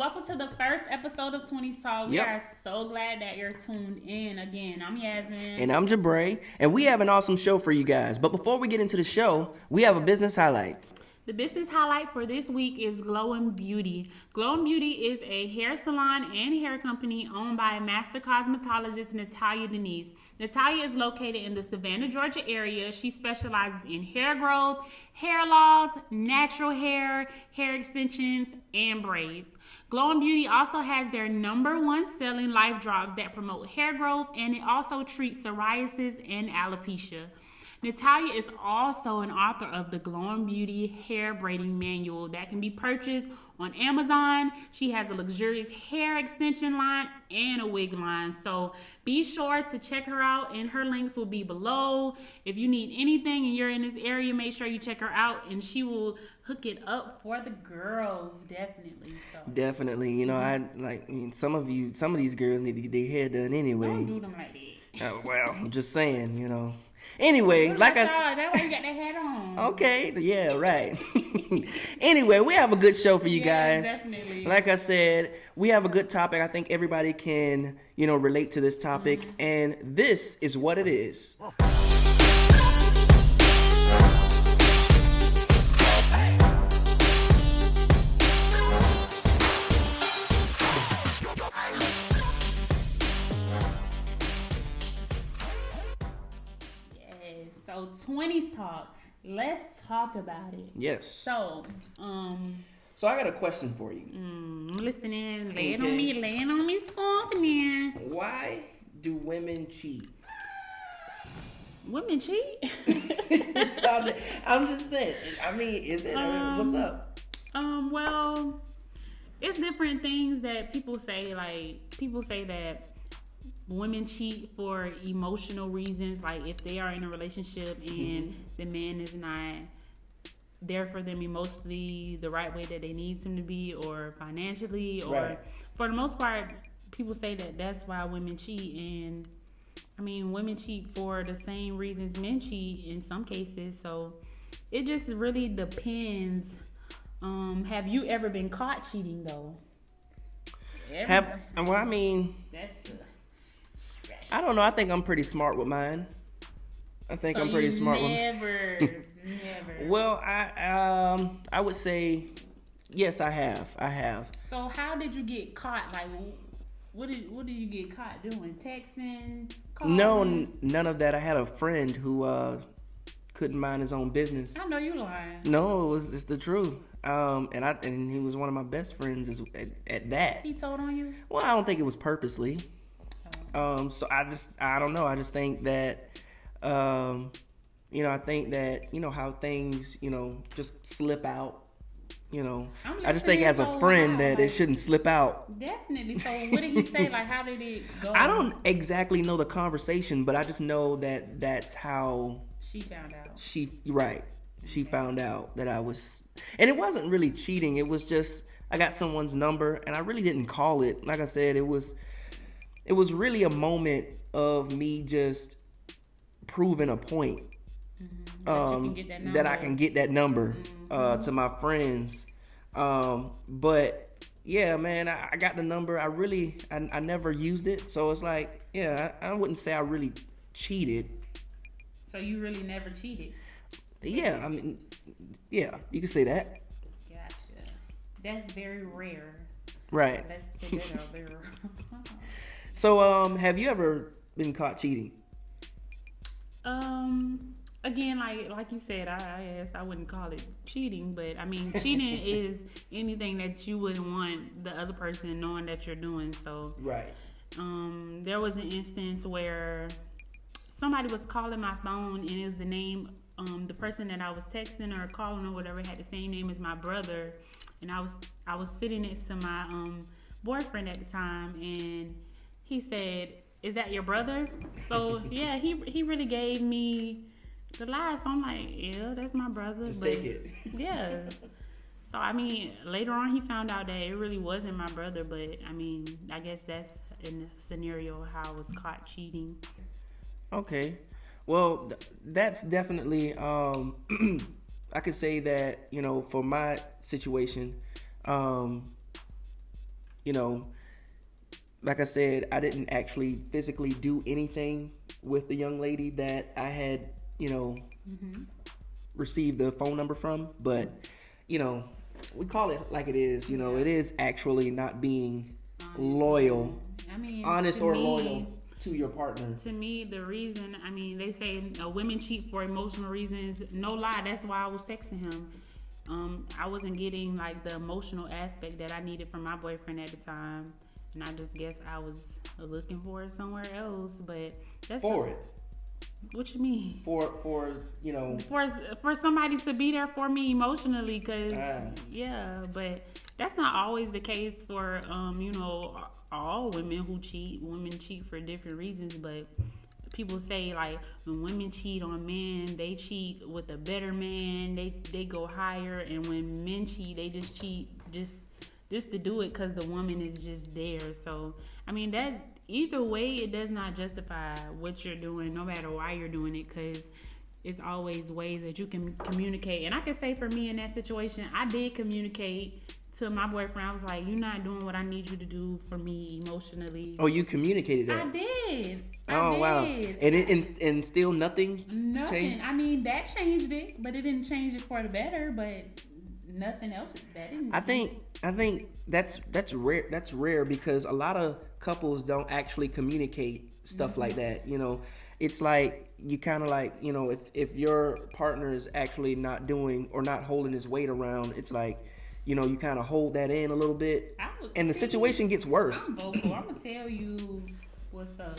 welcome to the first episode of Twenties Talk. We are so glad that you're tuned in. Again, I'm Yasmin. And I'm Jabray. And we have an awesome show for you guys. But before we get into the show, we have a business highlight. The business highlight for this week is Glowing Beauty. Glowing Beauty is a hair salon and hair company owned by master cosmetologist Natalia Denise. Natalia is located in the Savannah, Georgia area. She specializes in hair growth, hair loss, natural hair, hair extensions, and braids. Glowing Beauty also has their #1 selling life drops that promote hair growth, and it also treats psoriasis and alopecia. Natalia is also an author of the Glowing Beauty Hair Braiding Manual that can be purchased on Amazon. She has a luxurious hair extension line and a wig line. So be sure to check her out, and her links will be below. If you need anything and you're in this area, make sure you check her out, and she will hook it up for the girls, definitely. So. Definitely. You know, some of these girls need to get their hair done anyway. Don't do them like that. Well, I'm just saying, you know. Anyway, like I said, that way you got their head on. Okay, yeah, right. Anyway, we have a good show for you guys. Definitely. Like I said, we have a good topic. I think everybody can, relate to this topic, and this is what it is. So 20s talk. Let's talk about it. Yes. So I got a question for you. I'm listening. Laying on me something. Why do women cheat? Women cheat? I'm just saying. I mean, is it? What's up? Well, it's different things that people say. Like, people say that women cheat for emotional reasons, like if they are in a relationship and the man is not there for them emotionally the right way that they need him to be, or financially, or for the most part, people say that that's why women cheat. And I mean, women cheat for the same reasons men cheat in some cases, so it just really depends. Have you ever been caught cheating though? I don't know. I think I'm pretty smart with mine. Never. Well, I would say yes. I have. So how did you get caught? Like, what did you get caught doing? Texting? Calling? No, none of that. I had a friend who couldn't mind his own business. I know you lying. No, it's the truth. And he was one of my best friends at that. He told on you? Well, I don't think it was purposely. So I don't know. I just think that, I think that, how things, just slip out, I just think as a friend that it shouldn't slip out. Definitely. So what did he say? Like, how did it go? I don't exactly know the conversation, but I just know that that's how she found out. She found out that I was, and it wasn't really cheating. It was just, I got someone's number and I really didn't call it. Like I said, it was really a moment of me just proving a point, that I can get that number to my friends. But yeah, man, I got the number. I never used it. So it's like, yeah, I wouldn't say I really cheated. So you really never cheated? Yeah, I mean, yeah, you can say that. Gotcha. That's very rare. Right. Let's put that out there. So, have you ever been caught cheating? Again, like you said, I wouldn't call it cheating, but I mean, cheating is anything that you wouldn't want the other person knowing that you're doing. So, right. There was an instance where somebody was calling my phone, and it was the name, the person that I was texting or calling or whatever had the same name as my brother, and I was sitting next to my boyfriend at the time, and he said, "Is that your brother?" So yeah, he really gave me the lie. So I'm like, yeah, that's my brother. Just take it. Yeah. So I mean, later on he found out that it really wasn't my brother, but I mean, I guess that's in the scenario how I was caught cheating. Okay. Well, that's definitely, I could say that, for my situation, you know, like I said, I didn't actually physically do anything with the young lady that I had, you know, received the phone number from. But, you know, we call it like it is. You know, it is actually not being loyal, honest or loyal to your partner. To me, the reason, they say women cheat for emotional reasons. No lie, that's why I was texting him. I wasn't getting like the emotional aspect that I needed from my boyfriend at the time, and I just guess I was looking for it somewhere else. But that's for it. What you mean? For you know, for somebody to be there for me emotionally, cause yeah, but that's not always the case for all women who cheat. Women cheat for different reasons, but people say like when women cheat on men, they cheat with a better man. They go higher, and when men cheat, they just cheat just to do it because the woman is just there. So that either way, it does not justify what you're doing, no matter why you're doing it, because it's always ways that you can communicate. And I can say for me in that situation, I did communicate to my boyfriend. I was like, you're not doing what I need you to do for me emotionally. Oh, you communicated that? I did. Wow. And still nothing? Nothing. Changed? That changed it, but it didn't change it for the better, but nothing else. That didn't. I think that's rare. That's rare because a lot of couples don't actually communicate stuff like that. You know, it's like you kind of like, you know, if your partner is actually not doing or not holding his weight around, it's like, you know, you kind of hold that in a little bit, and the situation gets worse. I'm vocal. I'm gonna tell you what's up.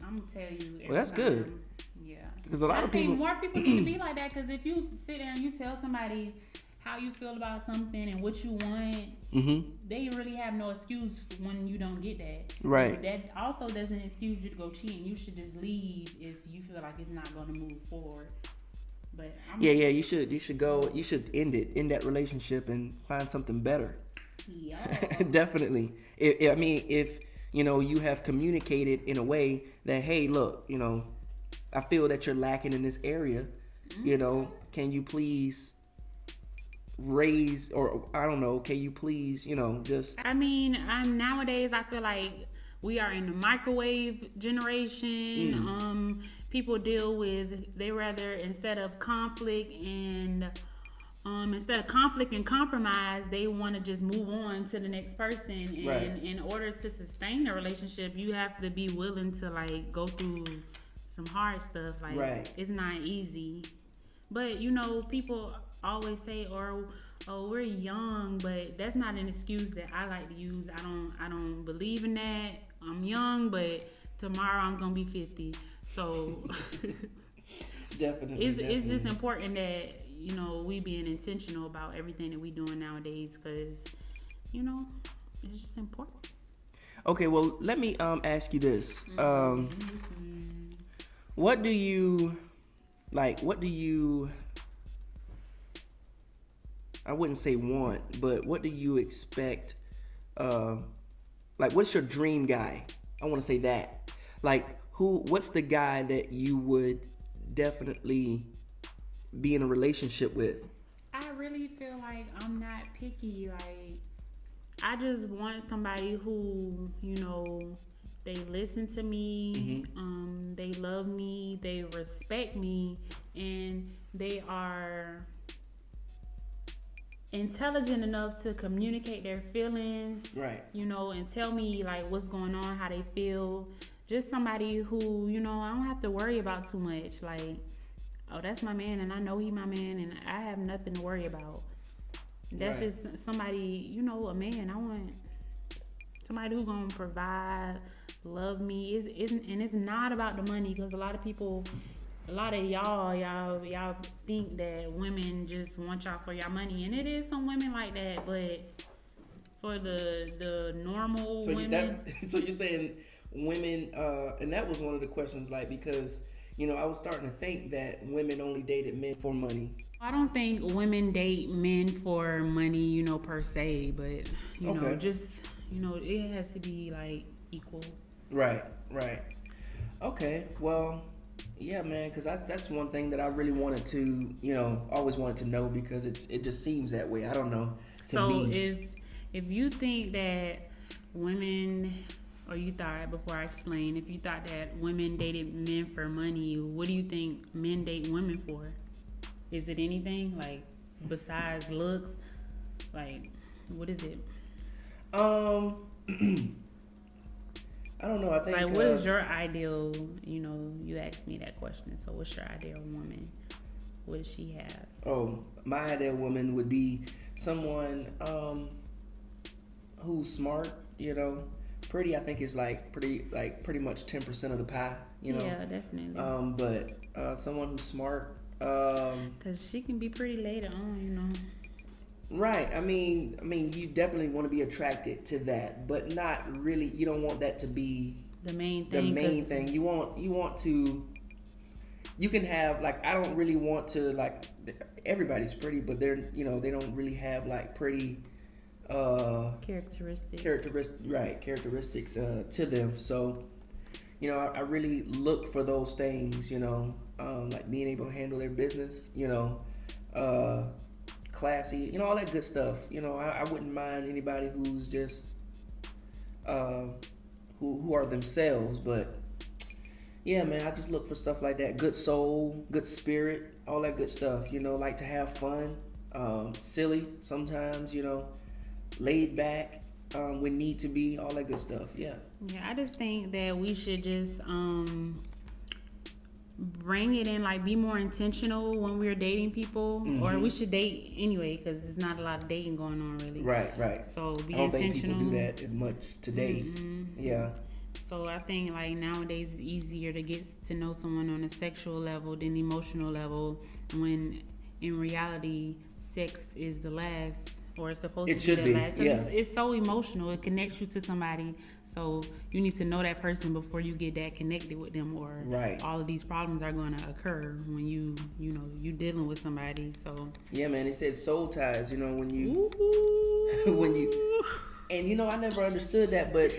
I'm gonna tell you. Well, that's good. Yeah. Because I think more people need to be like that. Because if you sit there and you tell somebody how you feel about something and what you want, they really have no excuse when you don't get that. Right. But that also doesn't excuse you to go cheat, and you should just leave if you feel like it's not going to move forward. But you should go. You should end that relationship and find something better. Yeah. Definitely. If you know you have communicated in a way that, hey, look, you know, I feel that you're lacking in this area. You know, can you please raise, or I don't know, can you please, you know, just nowadays I feel like we are in the microwave generation. People deal with, they rather instead of conflict and compromise, they want to just move on to the next person. And right. In order to sustain a relationship, you have to be willing to like go through some hard stuff. Like right. It's not easy. But you know, people always say, oh, we're young, but that's not an excuse that I like to use. I don't believe in that. I'm young, but tomorrow I'm gonna be 50. So definitely. It's just important that, you know, we being intentional about everything that we doing nowadays, because, you know, it's just important. Okay, well, let me ask you this. What do you I wouldn't say want, but what do you expect? Like, what's your dream guy? I want to say that. Like, what's the guy that you would definitely be in a relationship with? I really feel like I'm not picky. Like, I just want somebody who, you know, they listen to me, they love me, they respect me, and they are intelligent enough to communicate their feelings, right? You know, and tell me like what's going on, how they feel. Just somebody who, you know, I don't have to worry about too much. Like, oh, that's my man, and I know he my man, and I have nothing to worry about. That's right. Just somebody, you know, a man. I want somebody who's gonna provide, love me. And it's not about the money, because a lot of people, a lot of y'all think that women just want y'all for y'all money, and it is some women like that, but for the normal women. So you're saying women, and that was one of the questions, like, because, you know, I was starting to think that women only dated men for money. I don't think women date men for money, you know, per se, but, you know, just, you know, it has to be like equal. Right. Okay, well, yeah, man, because that's one thing that I really wanted to, you know, always wanted to know, because it just seems that way. I don't know. So if you think that women, or you thought, before I explain, if you thought that women dated men for money, what do you think men date women for? Is it anything like besides looks? Like, what is it? I don't know. I think like, what is your ideal? You asked me that question. So, what's your ideal woman? What does she have? Oh, my ideal woman would be someone who's smart. Pretty. I think is pretty much 10% of the pie. Yeah, definitely. But someone who's smart. Cause she can be pretty later on. Right. I mean, you definitely want to be attracted to that, but not really. You don't want that to be the main thing. You want to. You can have I don't really want to everybody's pretty, but they don't really have pretty characteristics to them. So, I really look for those things. Like being able to handle their business. Classy, all that good stuff. I wouldn't mind anybody who's just who are themselves, but yeah, man, I just look for stuff like that. Good soul, good spirit, all that good stuff. Like to have fun, silly sometimes. Laid back when need to be, all that good stuff. Yeah. Yeah, I just think that we should just bring it in, be more intentional when we're dating people, or we should date anyway, because there's not a lot of dating going on really. Right. So be I don't intentional. think people do that as much today. Yeah. So I think nowadays it's easier to get to know someone on a sexual level than emotional level, when in reality sex is the last, or it's supposed to be the last. Yeah. It's so emotional. It connects you to somebody. So you need to know that person before you get that connected with them, or all of these problems are going to occur when you dealing with somebody. So yeah, man, it said soul ties. When you and I never understood that, but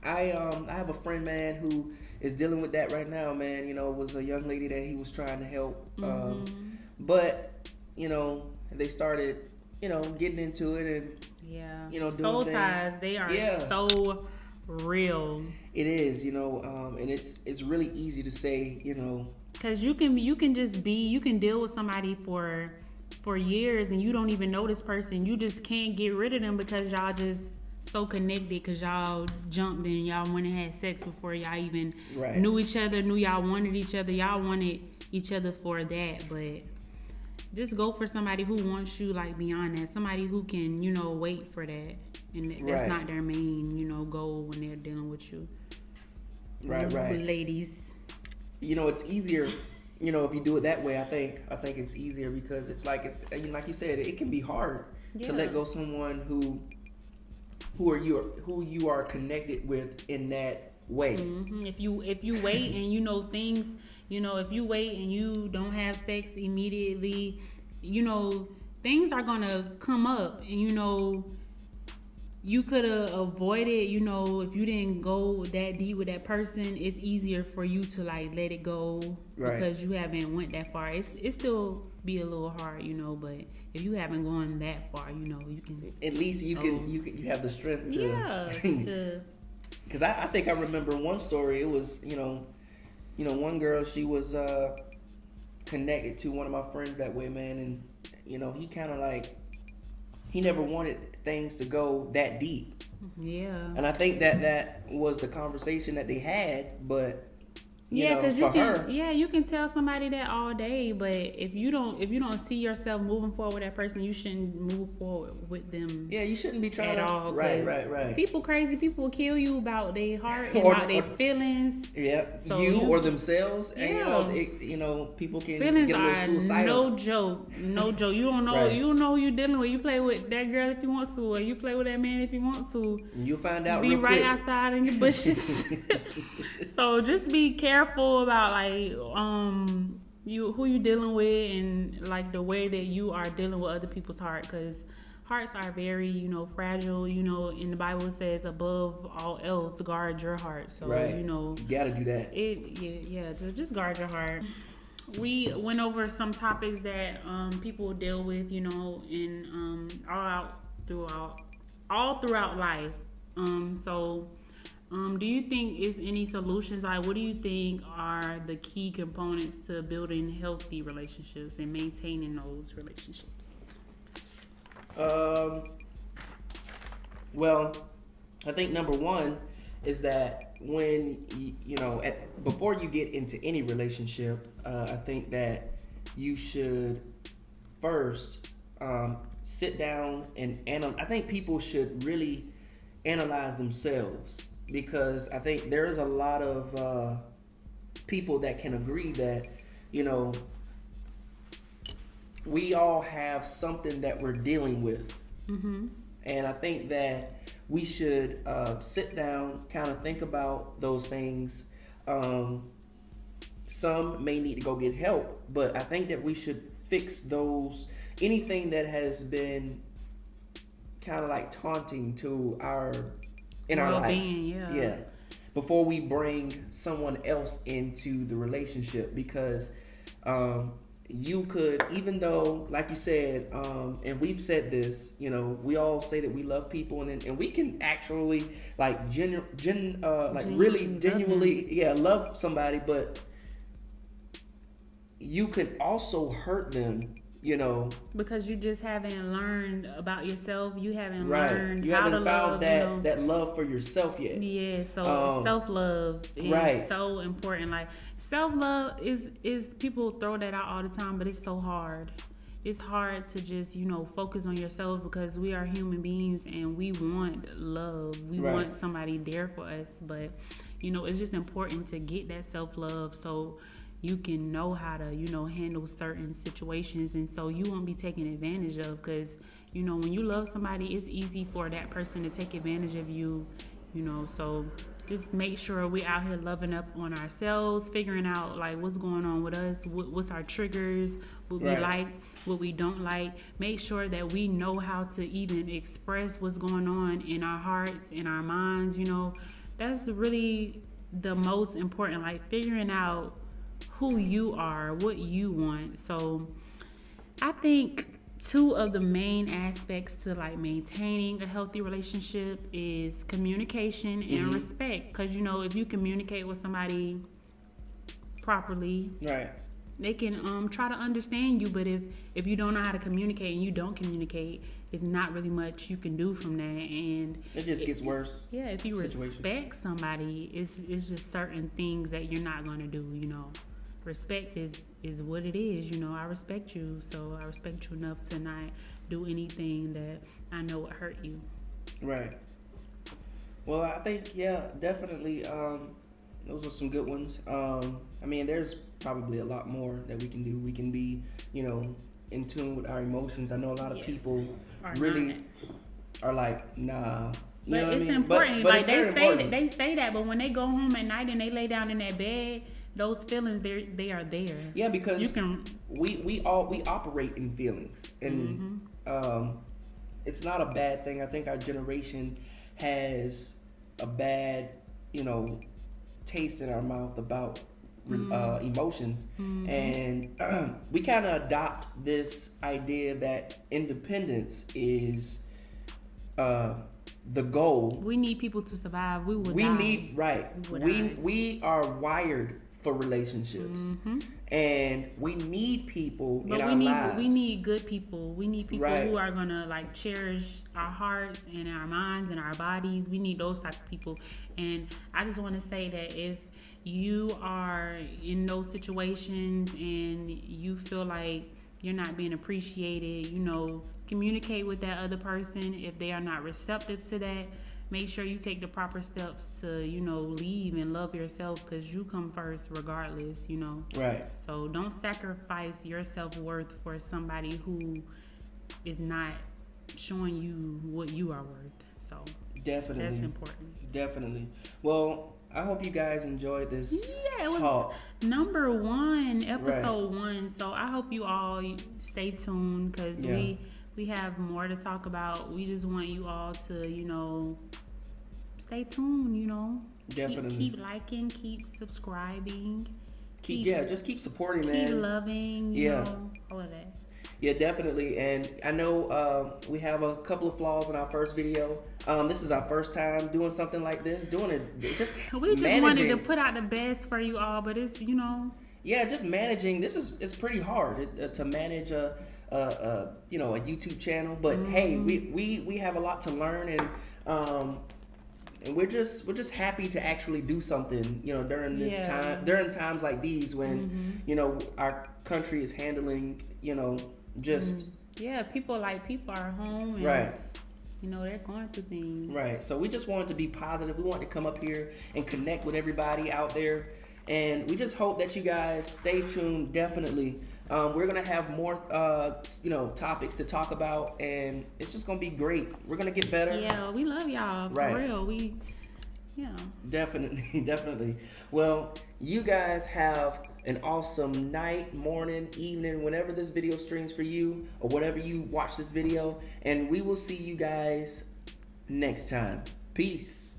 I have a friend, man, who is dealing with that right now, man. It was a young lady that he was trying to help, but they started getting into it, and doing soul things. ties, they are so real. It is, and it's really easy to say, because you can deal with somebody for years and you don't even know this person. You just can't get rid of them because y'all just so connected, because y'all jumped and y'all went and had sex before y'all even knew each other, knew y'all wanted each other. Y'all wanted each other for that, but just go for somebody who wants you beyond that, somebody who can wait for that, and that's not their main goal when they're dealing with you. Right. Ladies, it's easier if you do it that way. I think it's easier because it's like you said, it can be hard to let go of someone who you are connected with in that way. If you wait and things, if you wait and you don't have sex immediately, things are gonna come up, and you could have avoided, if you didn't go that deep with that person, it's easier for you to let it go because you haven't went that far. It still be a little hard, but if you haven't gone that far, you can. At least you have the strength to. Yeah. Because I think I remember one story. It was one girl, she was connected to one of my friends that way, man, and he kind of he never wanted things to go that deep. Yeah. And I think that was the conversation that they had, but because her, you can tell somebody that all day, but if you don't see yourself moving forward with that person, you shouldn't move forward with them. Yeah, you shouldn't be trying at all. Right. People crazy. People will kill you about their heart and about their feelings. Yeah, so or themselves, and people can feelings get a little suicidal. No joke. You don't know. You don't know who you're dealing with. You play with that girl if you want to, or you play with that man if you want to. You'll find out. Be real right quick. outside in the bushes. So just be careful about who you dealing with, and the way that you are dealing with other people's heart, because hearts are very fragile. In the Bible it says above all else guard your heart. So you gotta do that. So just guard your heart. We went over some topics that people deal with in all throughout life. Do you think is any solutions? Like, what do you think are the key components to building healthy relationships and maintaining those relationships? Um, well, I think number one is that when before you get into any relationship, I think that you should first sit down and analyze. I think people should really analyze themselves, because I think there's a lot of people that can agree that you know we all have something that we're dealing with. Mm-hmm. And I think that we should sit down, kind of think about those things. Some may need to go get help, but I think that we should fix anything that has been kind of like taunting to our life. Yeah. Before we bring someone else into the relationship, because you could, even though, like you said, and we've said this, we all say that we love people, and we can actually like really genuinely, love somebody, but you can also hurt them, because you just haven't learned about yourself. You haven't right. learned you how haven't to found love, that love for yourself yet. Yeah, so self-love is right. so important. Like, self-love is people throw that out all the time, but it's so hard. It's hard to just, focus on yourself, because we are human beings and we want love. We right. want somebody there for us, but it's just important to get that self-love so you can know how to, handle certain situations, and so you won't be taken advantage of, because, when you love somebody, it's easy for that person to take advantage of you, so just make sure we out here loving up on ourselves, figuring out like what's going on with us, what's our triggers, what right. we like, what we don't like. Make sure that we know how to even express what's going on in our hearts, in our minds, that's really the most important, like figuring out who you are, what you want. So I think two of the main aspects to like maintaining a healthy relationship is communication and mm-hmm. respect, because if you communicate with somebody properly, right, they can try to understand you. But if you don't know how to communicate and you don't communicate, it's not really much you can do from that, and it just gets worse. Yeah, if you respect somebody, it's just certain things that you're not going to do. Respect is what it is. I respect you, so I respect you enough to not do anything that I know would hurt you. Right. Well, I think, definitely, those are some good ones. There's probably a lot more that we can do. We can be, in tune with our emotions. I know a lot of people really are like, nah. But it's important. But like they say that, but when they go home at night and they lay down in that bed, those feelings they are there. Yeah, because we operate in feelings, and mm-hmm. It's not a bad thing. I think our generation has a bad, taste in our mouth about mm-hmm. Emotions, mm-hmm. and we kind of adopt this idea that independence is the goal. We need people to survive. We are wired for relationships, mm-hmm. and we need people in our lives. We need good people. We need people right. who are gonna like cherish our hearts and our minds and our bodies. We need those type of people. And I just want to say that if you are in those situations and you feel like you're not being appreciated, communicate with that other person. If they are not receptive to that, make sure you take the proper steps to, leave and love yourself, because you come first regardless, Right. So don't sacrifice your self-worth for somebody who is not showing you what you are worth. So definitely. That's important. Definitely. Well, I hope you guys enjoyed this talk. Was number 1, episode right. 1. So I hope you all stay tuned, because we have more to talk about. We just want you all to, stay tuned, Definitely. Keep liking, keep subscribing. Just keep supporting, man. Keep loving, all of that. Yeah, definitely. And I know we have a couple of flaws in our first video. This is our first time doing something like this, doing it just We just managing. wanted to put out the best for you all, but it's, Yeah, just managing. This is it's pretty hard to manage a YouTube channel. But hey, we have a lot to learn, and we're just happy to actually do something, during this time, during times like these when our country is handling, just people are home, and, right. They're going through things. Right. So we just wanted to be positive. We wanted to come up here and connect with everybody out there. And we just hope that you guys stay tuned. Definitely. We're going to have more, topics to talk about. And it's just going to be great. We're going to get better. Yeah, we love y'all. For right. real. Definitely. Definitely. Well, you guys have an awesome night, morning, evening, whenever this video streams for you or whatever you watch this video. And we will see you guys next time. Peace.